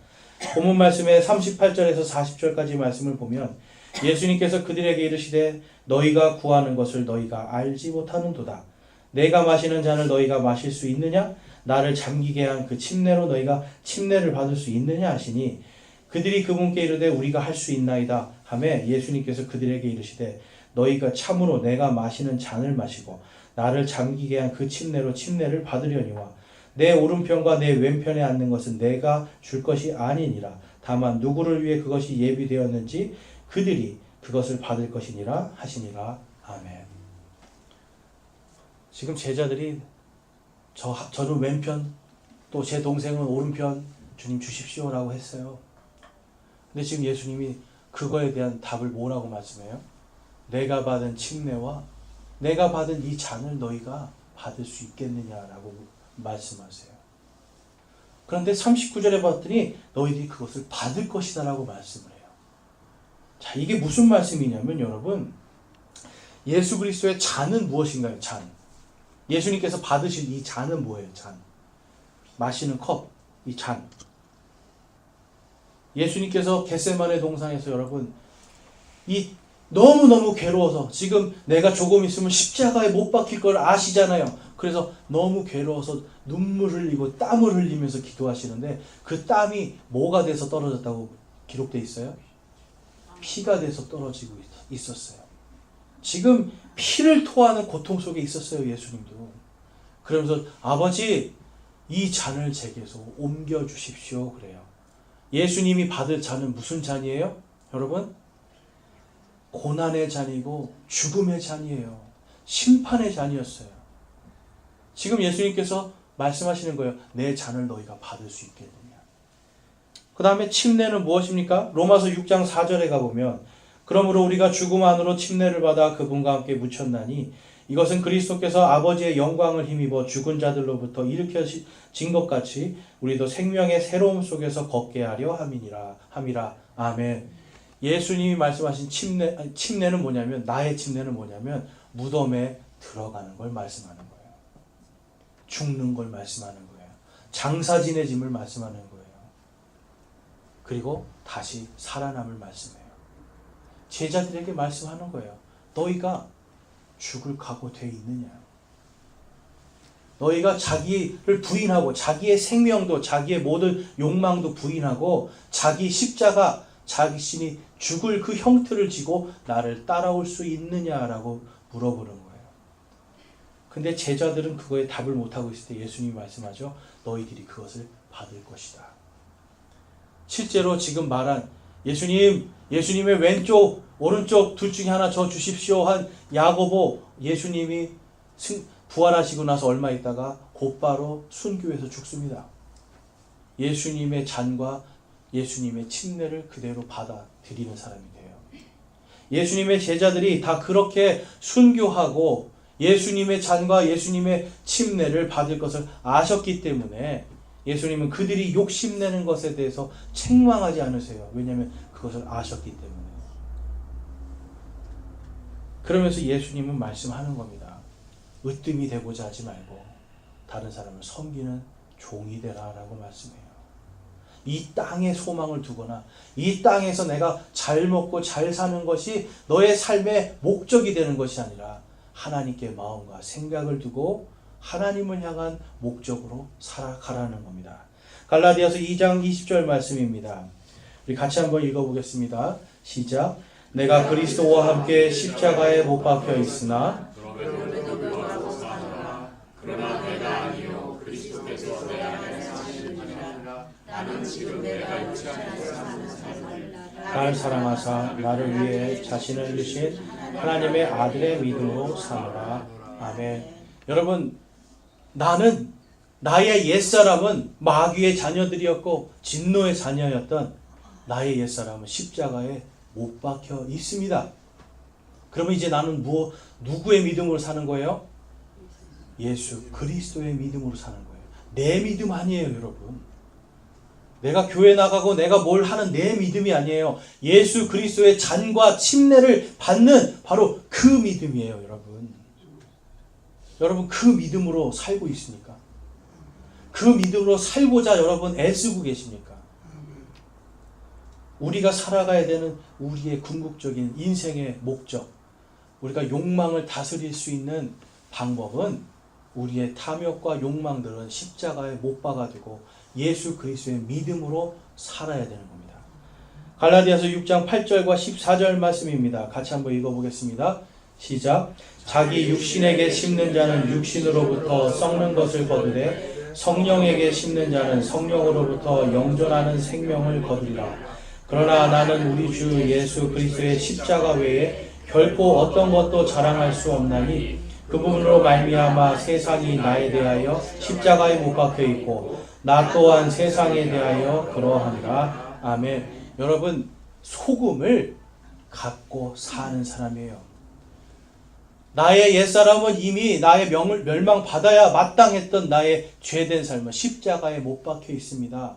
본문 말씀의 38절에서 40절까지 말씀을 보면 예수님께서 그들에게 이르시되 너희가 구하는 것을 너희가 알지 못하는도다. 내가 마시는 잔을 너희가 마실 수 있느냐? 나를 잠기게 한 그 침례로 너희가 침례를 받을 수 있느냐 하시니 그들이 그분께 이르되 우리가 할 수 있나이다 하매 예수님께서 그들에게 이르시되 너희가 참으로 내가 마시는 잔을 마시고 나를 잠기게 한 그 침례로 침례를 받으려니와 내 오른편과 내 왼편에 앉는 것은 내가 줄 것이 아니니라. 다만 누구를 위해 그것이 예비되었는지 그들이 그것을 받을 것이니라 하시니라. 아멘. 지금 제자들이 저는 왼편 또 제 동생은 오른편 주님 주십시오라고 했어요. 근데 지금 예수님이 그거에 대한 답을 뭐라고 말씀해요? 내가 받은 침례와 내가 받은 이 잔을 너희가 받을 수 있겠느냐라고 말씀하세요. 그런데 39절에 봤더니 너희들이 그것을 받을 것이다 라고 말씀을 해요. 자, 이게 무슨 말씀이냐면 여러분, 예수 그리스도의 잔은 무엇인가요? 잔. 예수님께서 받으신 이 잔은 뭐예요? 잔. 마시는 컵, 이 잔. 예수님께서 겟세마네 동산에서 여러분, 이 너무너무 괴로워서 지금 내가 조금 있으면 십자가에 못 박힐 걸 아시잖아요. 그래서 너무 괴로워서 눈물을 흘리고 땀을 흘리면서 기도하시는데 그 땀이 뭐가 돼서 떨어졌다고 기록되어 있어요? 피가 돼서 떨어지고 있었어요. 지금 피를 토하는 고통 속에 있었어요. 예수님도. 그러면서 아버지 이 잔을 제게서 옮겨주십시오 그래요. 예수님이 받을 잔은 무슨 잔이에요? 여러분? 고난의 잔이고 죽음의 잔이에요. 심판의 잔이었어요. 지금 예수님께서 말씀하시는 거예요. 내 잔을 너희가 받을 수 있겠느냐. 그 다음에 침례는 무엇입니까? 로마서 6장 4절에 가보면 그러므로 우리가 죽음 안으로 침례를 받아 그분과 함께 묻혔나니 이것은 그리스도께서 아버지의 영광을 힘입어 죽은 자들로부터 일으켜진 것 같이 우리도 생명의 새로움 속에서 걷게 하려 함이라. 아멘. 예수님이 말씀하신 침례는 뭐냐면, 나의 침례는 뭐냐면 무덤에 들어가는 걸 말씀하는 거예요. 죽는 걸 말씀하는 거예요. 장사 지내짐을 말씀하는 거예요. 그리고 다시 살아남을 말씀해요. 제자들에게 말씀하는 거예요. 너희가 죽을 각오 돼 있느냐? 너희가 자기를 부인하고 자기의 생명도 자기의 모든 욕망도 부인하고 자기 십자가 자신이 죽을 그 형틀을 지고 나를 따라올 수 있느냐라고 물어보는 거예요. 근데 제자들은 그거에 답을 못하고 있을 때 예수님이 말씀하죠. 너희들이 그것을 받을 것이다. 실제로 지금 말한 예수님의 왼쪽 오른쪽 둘 중에 하나 저 주십시오 한 야고보, 예수님이 부활하시고 나서 얼마 있다가 곧바로 순교해서 죽습니다. 예수님의 잔과 예수님의 침례를 그대로 받아들이는 사람이 돼요. 예수님의 제자들이 다 그렇게 순교하고 예수님의 잔과 예수님의 침례를 받을 것을 아셨기 때문에 예수님은 그들이 욕심내는 것에 대해서 책망하지 않으세요. 왜냐하면 그것을 아셨기 때문에. 그러면서 예수님은 말씀하는 겁니다. 으뜸이 되고자 하지 말고 다른 사람을 섬기는 종이 되라 라고 말씀해요. 이 땅에 소망을 두거나 이 땅에서 내가 잘 먹고 잘 사는 것이 너의 삶의 목적이 되는 것이 아니라 하나님께 마음과 생각을 두고 하나님을 향한 목적으로 살아가라는 겁니다. 갈라디아서 2장 20절 말씀입니다. 우리 같이 한번 읽어보겠습니다. 시작. 내가 그리스도와 함께 십자가에 못 박혀 있으나 그러나 내가 아니요 그리스도께서 내 안에 사시느니라. 나는 지금 내가 육체 안에서 사는 삶을 날 사랑하사 나를 위해 자신을 주신 하나님의 아들의 믿음으로 사노라. 아멘. 여러분, 나의 옛사람은 마귀의 자녀들이었고 진노의 자녀였던 나의 옛사람은 십자가에 못 박혀 있습니다. 그러면 이제 나는 누구의 믿음으로 사는 거예요? 예수 그리스도의 믿음으로 사는 거예요. 내 믿음 아니에요, 여러분. 내가 교회 나가고 내가 뭘 하는 내 믿음이 아니에요. 예수 그리스도의 잔과 침례를 받는 바로 그 믿음이에요, 여러분. 여러분, 그 믿음으로 살고 있습니까? 그 믿음으로 살고자 여러분 애쓰고 계십니까? 우리가 살아가야 되는 우리의 궁극적인 인생의 목적, 우리가 욕망을 다스릴 수 있는 방법은 우리의 탐욕과 욕망들은 십자가에 못 박아두고 예수 그리스도의 믿음으로 살아야 되는 겁니다. 갈라디아서 6장 8절과 14절 말씀입니다. 같이 한번 읽어보겠습니다. 시작. 자기 육신에게 심는 자는 육신으로부터 썩는 것을 거두되 성령에게 심는 자는 성령으로부터 영존하는 생명을 거두리라. 그러나 나는 우리 주 예수 그리스도의 십자가 외에 결코 어떤 것도 자랑할 수 없나니 그 부분으로 말미암아 세상이 나에 대하여 십자가에 못 박혀 있고 나 또한 세상에 대하여 그러하니라. 아멘. 여러분, 소금을 갖고 사는 사람이에요. 나의 옛사람은 이미 나의 멸망받아야 마땅했던 나의 죄된 삶은 십자가에 못 박혀 있습니다.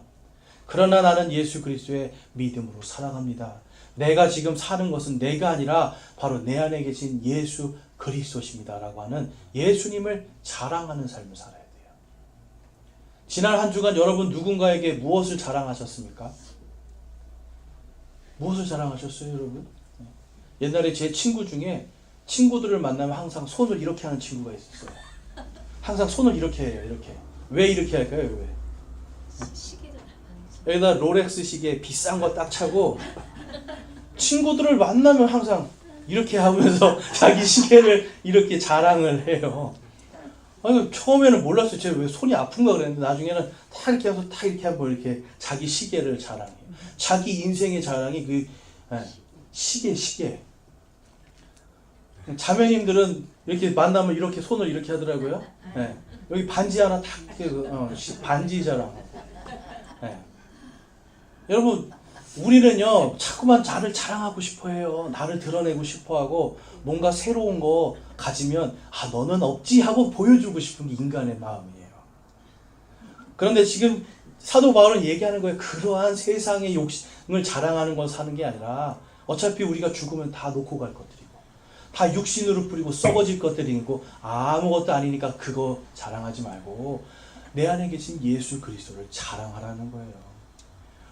그러나 나는 예수 그리스도의 믿음으로 살아갑니다. 내가 지금 사는 것은 내가 아니라 바로 내 안에 계신 예수 그리스도십니다 라고 하는 예수님을 자랑하는 삶을 살아야 돼요. 지난 한 주간 여러분 누군가에게 무엇을 자랑하셨습니까? 무엇을 자랑하셨어요, 여러분? 옛날에 제 친구 중에 친구들을 만나면 항상 손을 이렇게 하는 친구가 있었어요. 항상 손을 이렇게 해요, 이렇게. 왜 이렇게 할까요, 왜? 여기다 롤렉스 시계 비싼 거 딱 차고 친구들을 만나면 항상 이렇게 하면서 자기 시계를 이렇게 자랑을 해요. 아니, 처음에는 몰랐어요. 제가 왜 손이 아픈가 그랬는데 나중에는 다 이렇게 해서 다 이렇게 한번 이렇게 자기 시계를 자랑해요. 자기 인생의 자랑이 그 시계. 자매님들은 이렇게 만나면 이렇게 손을 이렇게 하더라고요. 네. 여기 반지 하나 탁 반지 자랑. 네. 여러분, 우리는요 자꾸만 나를 자랑하고 싶어해요. 나를 드러내고 싶어하고 뭔가 새로운 거 가지면 너는 없지 하고 보여주고 싶은 게 인간의 마음이에요. 그런데 지금 사도 바울은 얘기하는 거예요. 그러한 세상의 욕심을 자랑하는 건 사는 게 아니라 어차피 우리가 죽으면 다 놓고 갈 것들이고 다 육신으로 뿌리고 썩어질 것들이 있고 아무것도 아니니까 그거 자랑하지 말고 내 안에 계신 예수 그리스도를 자랑하라는 거예요.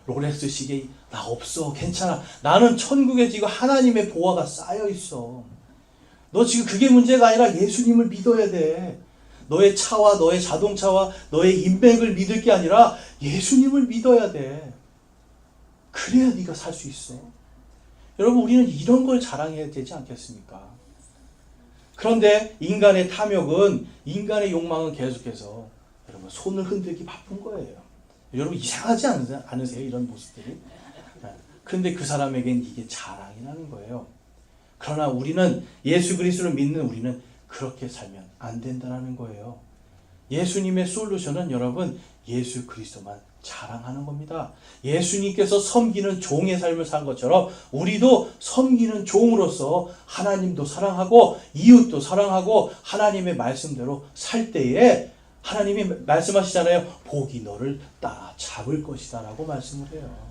롤렉스 시계 나 없어, 괜찮아. 나는 천국에 지금 하나님의 보화가 쌓여 있어. 너 지금 그게 문제가 아니라 예수님을 믿어야 돼. 너의 차와 너의 자동차와 너의 인맥을 믿을 게 아니라 예수님을 믿어야 돼. 그래야 네가 살 수 있어. 여러분, 우리는 이런 걸 자랑해야 되지 않겠습니까? 그런데 인간의 탐욕은, 인간의 욕망은 계속해서 여러분 손을 흔들기 바쁜 거예요. 여러분 이상하지 않으세요? 이런 모습들이. 그런데 그 사람에겐 이게 자랑이 나는 거예요. 그러나 우리는 예수 그리스도를 믿는 우리는 그렇게 살면 안 된다는 거예요. 예수님의 솔루션은 여러분 예수 그리스도만 자랑하는 겁니다. 예수님께서 섬기는 종의 삶을 산 것처럼 우리도 섬기는 종으로서 하나님도 사랑하고 이웃도 사랑하고 하나님의 말씀대로 살 때에 하나님이 말씀하시잖아요. 복이 너를 따라잡을 것이다 라고 말씀을 해요.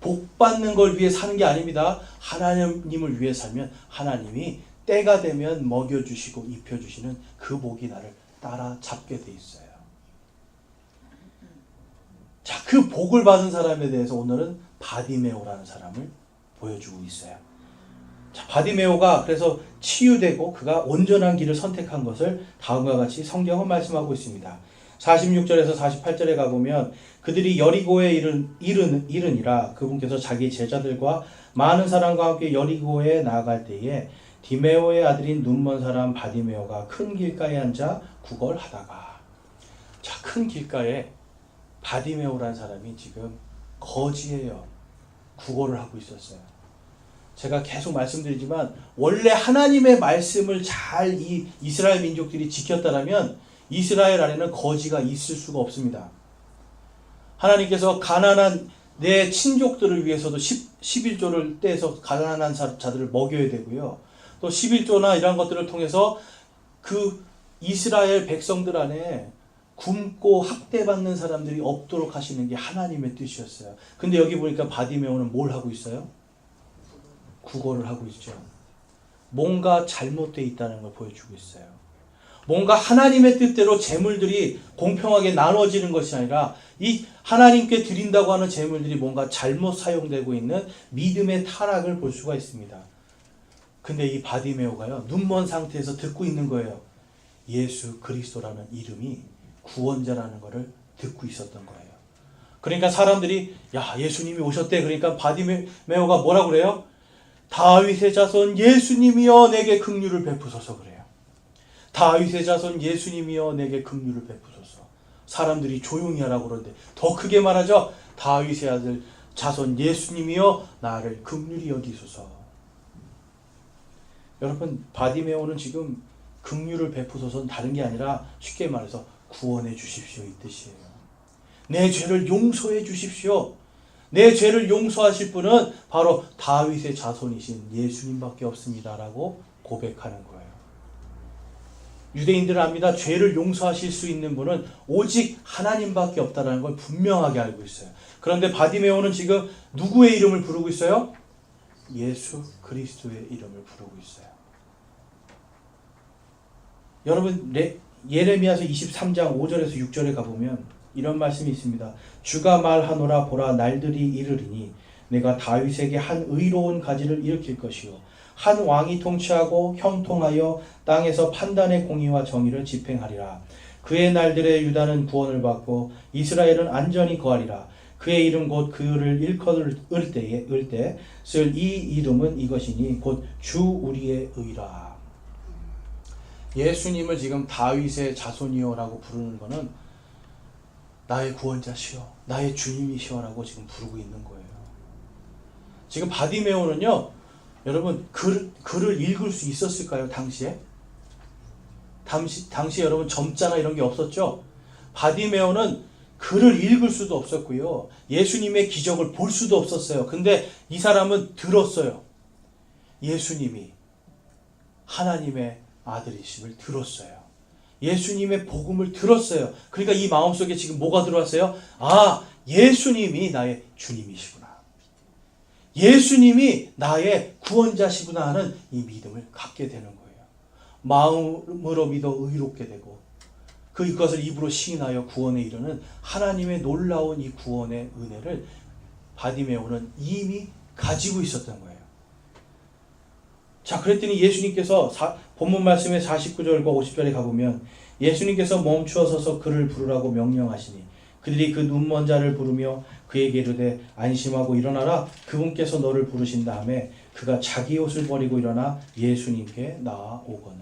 복 받는 걸 위해 사는 게 아닙니다. 하나님을 위해 살면 하나님이 때가 되면 먹여주시고 입혀주시는 그 복이 나를 따라잡게 돼 있어요. 자, 그 복을 받은 사람에 대해서 오늘은 바디메오라는 사람을 보여주고 있어요. 자, 바디메오가 그래서 치유되고 그가 온전한 길을 선택한 것을 다음과 같이 성경은 말씀하고 있습니다. 46절에서 48절에 가보면 그들이 여리고에 이르니라. 그분께서 자기 제자들과 많은 사람과 함께 여리고에 나아갈 때에 디메오의 아들인 눈먼 사람 바디메오가 큰 길가에 앉아 구걸하다가, 자, 큰 길가에 바디메오라는 사람이 지금 거지예요. 구걸을 하고 있었어요. 제가 계속 말씀드리지만 원래 하나님의 말씀을 잘 이 이스라엘 민족들이 지켰다면 이스라엘 안에는 거지가 있을 수가 없습니다. 하나님께서 가난한 내 친족들을 위해서도 11조를 떼서 가난한 자들을 먹여야 되고요. 또 11조나 이런 것들을 통해서 그 이스라엘 백성들 안에 굶고 학대받는 사람들이 없도록 하시는 게 하나님의 뜻이었어요. 근데 여기 보니까 바디메오는 뭘 하고 있어요? 구걸을 하고 있죠. 뭔가 잘못되어 있다는 걸 보여주고 있어요. 뭔가 하나님의 뜻대로 재물들이 공평하게 나눠지는 것이 아니라 이 하나님께 드린다고 하는 재물들이 뭔가 잘못 사용되고 있는 믿음의 타락을 볼 수가 있습니다. 근데 이 바디메오가요, 눈먼 상태에서 듣고 있는 거예요. 예수 그리스도라는 이름이 구원자라는 것을 듣고 있었던 거예요. 그러니까 사람들이 야 예수님이 오셨대. 그러니까 바디메오가 뭐라고 그래요? 다윗의 자손 예수님이여 내게 긍휼을 베푸소서 그래요. 다윗의 자손 예수님이여 내게 긍휼을 베푸소서. 사람들이 조용히 하라고 그러는데 더 크게 말하죠. 다윗의 아들 자손 예수님이여 나를 긍휼히 여기소서. 여러분 바디메오는 지금 긍휼을 베푸소서는 다른 게 아니라 쉽게 말해서 구원해 주십시오 이 뜻이에요. 내 죄를 용서해 주십시오. 내 죄를 용서하실 분은 바로 다윗의 자손이신 예수님밖에 없습니다라고 고백하는 거예요. 유대인들은 압니다. 죄를 용서하실 수 있는 분은 오직 하나님밖에 없다는 걸 분명하게 알고 있어요. 그런데 바디메오는 지금 누구의 이름을 부르고 있어요? 예수 그리스도의 이름을 부르고 있어요. 여러분 예레미야서 23장 5절에서 6절에 가보면 이런 말씀이 있습니다. 주가 말하노라 보라 날들이 이르리니 내가 다윗에게 한 의로운 가지를 일으킬 것이요 한 왕이 통치하고 형통하여 땅에서 판단의 공의와 정의를 집행하리라. 그의 날들에 유다는 구원을 받고 이스라엘은 안전히 거하리라. 그의 이름 곧 그를 일컬을 때 쓸 이 이름은 이것이니 곧 주 우리의 의라. 예수님을 지금 다윗의 자손이요라고 부르는 것은 나의 구원자시여 나의 주님이시여라고 지금 부르고 있는 거예요. 지금 바디메오는요 여러분 글을 읽을 수 있었을까요? 당시에 여러분 점자나 이런 게 없었죠. 바디메오는 글을 읽을 수도 없었고요 예수님의 기적을 볼 수도 없었어요. 근데 이 사람은 들었어요. 예수님이 하나님의 아들이심을 들었어요. 예수님의 복음을 들었어요. 그러니까 이 마음속에 지금 뭐가 들어왔어요? 아, 예수님이 나의 주님이시구나. 예수님이 나의 구원자시구나 하는 이 믿음을 갖게 되는 거예요. 마음으로 믿어 의롭게 되고 그것을 입으로 시인하여 구원에 이르는 하나님의 놀라운 이 구원의 은혜를 바디메오는 이미 가지고 있었던 거예요. 자, 그랬더니 예수님께서 본문 말씀의 49절과 50절에 가보면 예수님께서 멈추어 서서 그를 부르라고 명령하시니 그들이 그 눈먼 자를 부르며 그에게 이르되 안심하고 일어나라 그분께서 너를 부르신다 하매 그가 자기 옷을 버리고 일어나 예수님께 나아오거늘.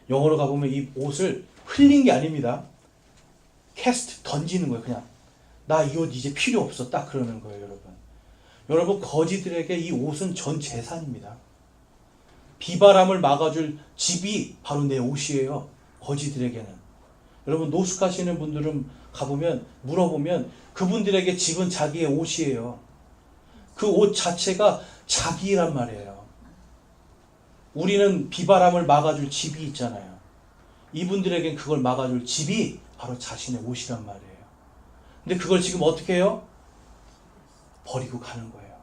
영어로 가보면 이 옷을 흘린 게 아닙니다. 캐스트 던지는 거예요. 그냥 나 이 옷 이제 필요 없어 딱 그러는 거예요. 여러분 거지들에게 이 옷은 전 재산입니다. 비바람을 막아줄 집이 바로 내 옷이에요. 거지들에게는. 여러분 노숙하시는 분들은 가보면 물어보면 그분들에게 집은 자기의 옷이에요. 그 옷 자체가 자기란 말이에요. 우리는 비바람을 막아줄 집이 있잖아요. 이분들에겐 그걸 막아줄 집이 바로 자신의 옷이란 말이에요. 근데 그걸 지금 어떻게 해요? 버리고 가는 거예요.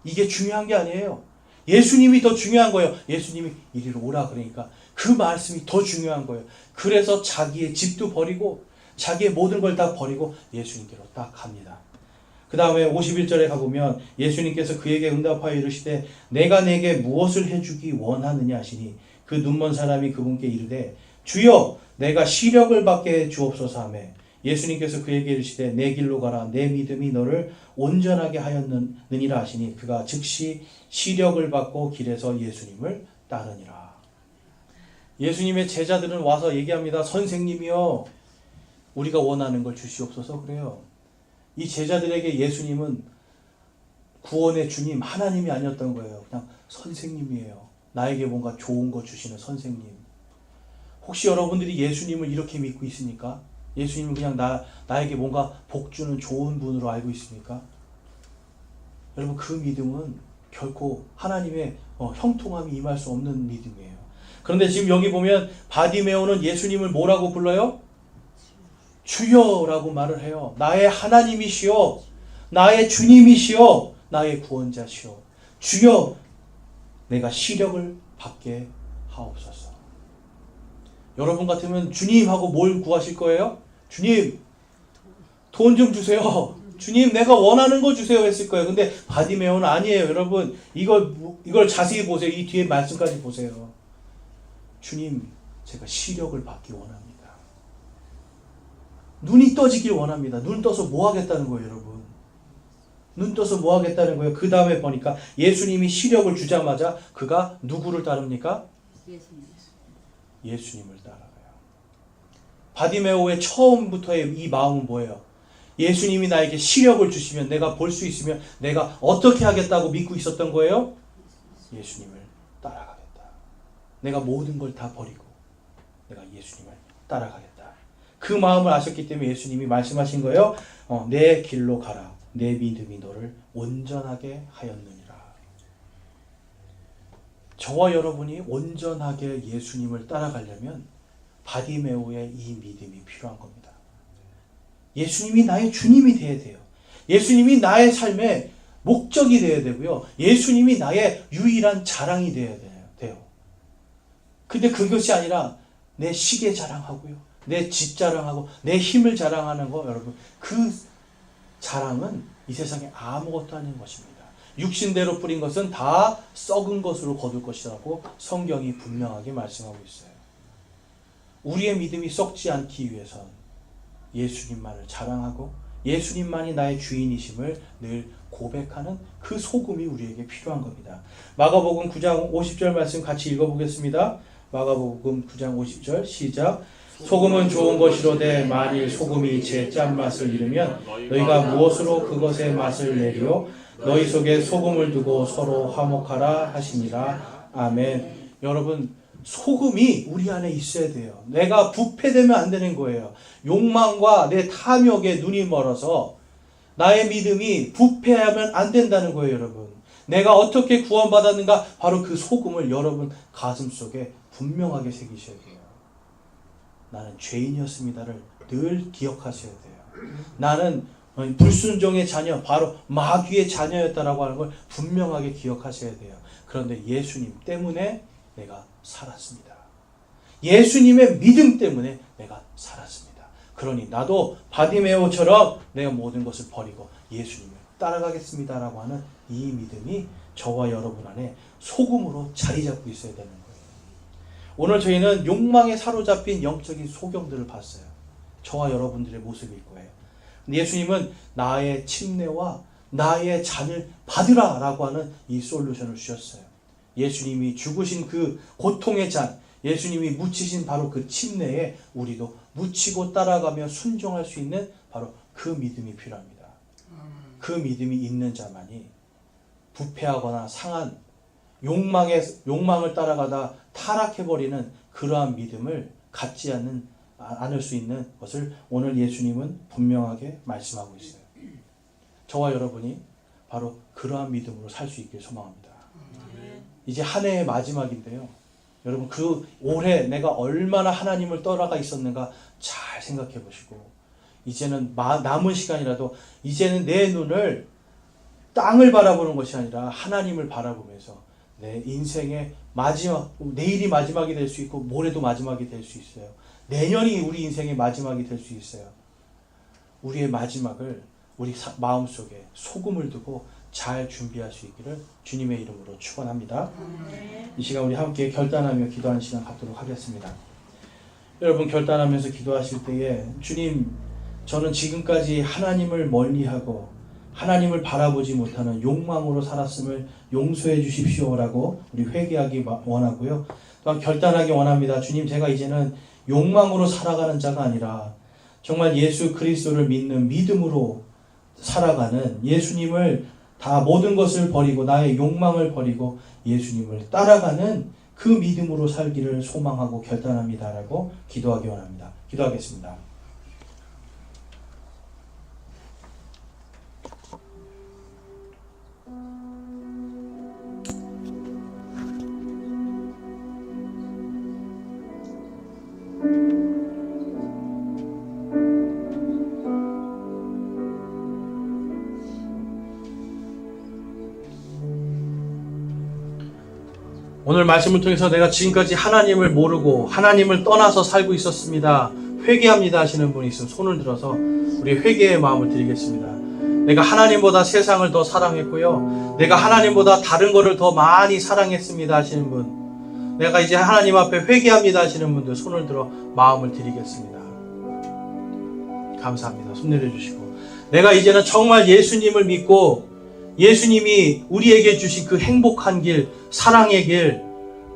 이게 중요한 게 아니에요. 예수님이 더 중요한 거예요. 예수님이 이리로 오라 그러니까 그 말씀이 더 중요한 거예요. 그래서 자기의 집도 버리고 자기의 모든 걸 다 버리고 예수님께로 딱 갑니다. 그 다음에 51절에 가보면 예수님께서 그에게 응답하여 이르시되 내가 내게 무엇을 해주기 원하느냐 하시니 그 눈먼 사람이 그분께 이르되 주여 내가 시력을 받게 해 주옵소서 하며 예수님께서 그에게 이르시되 내 길로 가라 내 믿음이 너를 온전하게 하였느니라 하시니 그가 즉시 시력을 받고 길에서 예수님을 따르니라. 예수님의 제자들은 와서 얘기합니다. 선생님이여 우리가 원하는 걸 주시옵소서 그래요. 이 제자들에게 예수님은 구원의 주님 하나님이 아니었던 거예요. 그냥 선생님이에요. 나에게 뭔가 좋은 거 주시는 선생님. 혹시 여러분들이 예수님을 이렇게 믿고 있습니까? 예수님은 그냥 나에게 뭔가 복 주는 좋은 분으로 알고 있습니까? 여러분 그 믿음은 결코 하나님의 형통함이 임할 수 없는 믿음이에요. 그런데 지금 여기 보면 바디메오는 예수님을 뭐라고 불러요? 주여라고 말을 해요. 나의 하나님이시여 나의 주님이시여 나의 구원자시여 주여 내가 시력을 받게 하옵소서. 여러분 같으면 주님하고 뭘 구하실 거예요? 주님 돈 좀 주세요. 주님 내가 원하는 거 주세요 했을 거예요. 근데 바디메오는 아니에요. 여러분 이걸 자세히 보세요. 이 뒤에 말씀까지 보세요. 주님 제가 시력을 받기 원합니다. 눈이 떠지길 원합니다. 눈 떠서 뭐 하겠다는 거예요, 여러분? 눈 떠서 뭐 하겠다는 거예요? 그 다음에 보니까 예수님이 시력을 주자마자 그가 누구를 따릅니까? 예수님을 따라가요. 바디메오의 처음부터의 이 마음은 뭐예요? 예수님이 나에게 시력을 주시면, 내가 볼 수 있으면 내가 어떻게 하겠다고 믿고 있었던 거예요? 예수님을 따라가겠다. 내가 모든 걸 다 버리고 내가 예수님을 따라가겠다. 그 마음을 아셨기 때문에 예수님이 말씀하신 거예요. 내 길로 가라. 내 믿음이 너를 온전하게 하였느니라. 저와 여러분이 온전하게 예수님을 따라가려면 바디메오의 이 믿음이 필요한 겁니다. 예수님이 나의 주님이 되어야 돼요. 예수님이 나의 삶의 목적이 되어야 되고요. 예수님이 나의 유일한 자랑이 되어야 돼요. 근데 그것이 아니라 내 시계 자랑하고요. 내 집 자랑하고 내 힘을 자랑하는 거, 여러분, 그 자랑은 이 세상에 아무것도 아닌 것입니다. 육신대로 뿌린 것은 다 썩은 것으로 거둘 것이라고 성경이 분명하게 말씀하고 있어요. 우리의 믿음이 썩지 않기 위해선 예수님만을 자랑하고 예수님만이 나의 주인이심을 늘 고백하는 그 소금이 우리에게 필요한 겁니다. 마가복음 9장 50절 말씀 같이 읽어보겠습니다. 마가복음 9장 50절 시작. 소금은 좋은 것이로되 만일 소금이 제 짠맛을 잃으면 너희가 무엇으로 그것의 맛을 내리요? 너희 속에 소금을 두고 서로 화목하라 하시니라. 아멘. 여러분, 소금이 우리 안에 있어야 돼요. 내가 부패되면 안 되는 거예요. 욕망과 내 탐욕에 눈이 멀어서 나의 믿음이 부패하면 안 된다는 거예요, 여러분. 내가 어떻게 구원받았는가? 바로 그 소금을 여러분 가슴속에 분명하게 새기셔야 돼요. 나는 죄인이었습니다를 늘 기억하셔야 돼요. 나는 불순종의 자녀, 바로 마귀의 자녀였다라고 하는 걸 분명하게 기억하셔야 돼요. 그런데 예수님 때문에 내가 살았습니다. 예수님의 믿음 때문에 내가 살았습니다. 그러니 나도 바디메오처럼 내가 모든 것을 버리고 예수님을 따라가겠습니다라고 하는 이 믿음이 저와 여러분 안에 소금으로 자리 잡고 있어야 되는 거예요. 오늘 저희는 욕망에 사로잡힌 영적인 소경들을 봤어요. 저와 여러분들의 모습일 거예요. 예수님은 나의 침례와 나의 잔을 받으라 라고 하는 이 솔루션을 주셨어요. 예수님이 죽으신 그 고통의 잔, 예수님이 묻히신 바로 그 침례에 우리도 묻히고 따라가며 순종할 수 있는 바로 그 믿음이 필요합니다. 그 믿음이 있는 자만이 부패하거나 상한 욕망을 따라가다 타락해버리는 그러한 믿음을 갖지 않을 수 있는 것을 오늘 예수님은 분명하게 말씀하고 있어요. 저와 여러분이 바로 그러한 믿음으로 살 수 있길 소망합니다. 이제 한 해의 마지막인데요. 여러분, 그 올해 내가 얼마나 하나님을 떠나가 있었는가 잘 생각해 보시고, 이제는 남은 시간이라도 이제는 내 눈을 땅을 바라보는 것이 아니라 하나님을 바라보면서 내 인생의 마지막, 내일이 마지막이 될 수 있고 모레도 마지막이 될 수 있어요. 내년이 우리 인생의 마지막이 될 수 있어요. 우리의 마지막을 우리 마음속에 소금을 두고 잘 준비할 수 있기를 주님의 이름으로 축원합니다. 이 시간 우리 함께 결단하며 기도하는 시간 갖도록 하겠습니다. 여러분, 결단하면서 기도하실 때에 주님, 저는 지금까지 하나님을 멀리하고 하나님을 바라보지 못하는 욕망으로 살았음을 용서해 주십시오라고 우리 회개하기 원하고요. 또한 결단하기 원합니다. 주님, 제가 이제는 욕망으로 살아가는 자가 아니라 정말 예수 그리스도를 믿는 믿음으로 살아가는, 예수님을 다 모든 것을 버리고 나의 욕망을 버리고 예수님을 따라가는 그 믿음으로 살기를 소망하고 결단합니다라고 기도하기 원합니다. 기도하겠습니다. 오늘 말씀을 통해서 내가 지금까지 하나님을 모르고 하나님을 떠나서 살고 있었습니다, 회개합니다 하시는 분이 있으면 손을 들어서 우리 회개의 마음을 드리겠습니다. 내가 하나님보다 세상을 더 사랑했고요, 내가 하나님보다 다른 것을 더 많이 사랑했습니다 하시는 분, 내가 이제 하나님 앞에 회개합니다 하시는 분들 손을 들어 마음을 드리겠습니다. 감사합니다. 손 내려주시고, 내가 이제는 정말 예수님을 믿고 예수님이 우리에게 주신 그 행복한 길, 사랑의 길,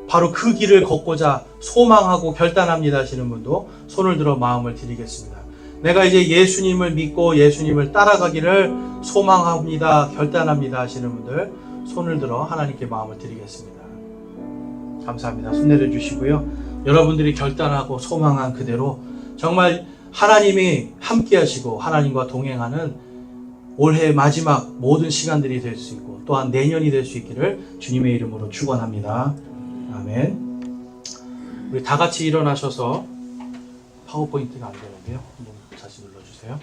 바로 그 길을 걷고자 소망하고 결단합니다 하시는 분도 손을 들어 마음을 드리겠습니다. 내가 이제 예수님을 믿고 예수님을 따라가기를 소망합니다, 결단합니다 하시는 분들 손을 들어 하나님께 마음을 드리겠습니다. 감사합니다. 손 내려주시고요. 여러분들이 결단하고 소망한 그대로 정말 하나님이 함께 하시고 하나님과 동행하는 올해 마지막 모든 시간들이 될 수 있고 또한 내년이 될 수 있기를 주님의 이름으로 축원합니다. 아멘. 우리 다 같이 일어나셔서 파워포인트가 안 되는데요. 한번 다시 눌러주세요.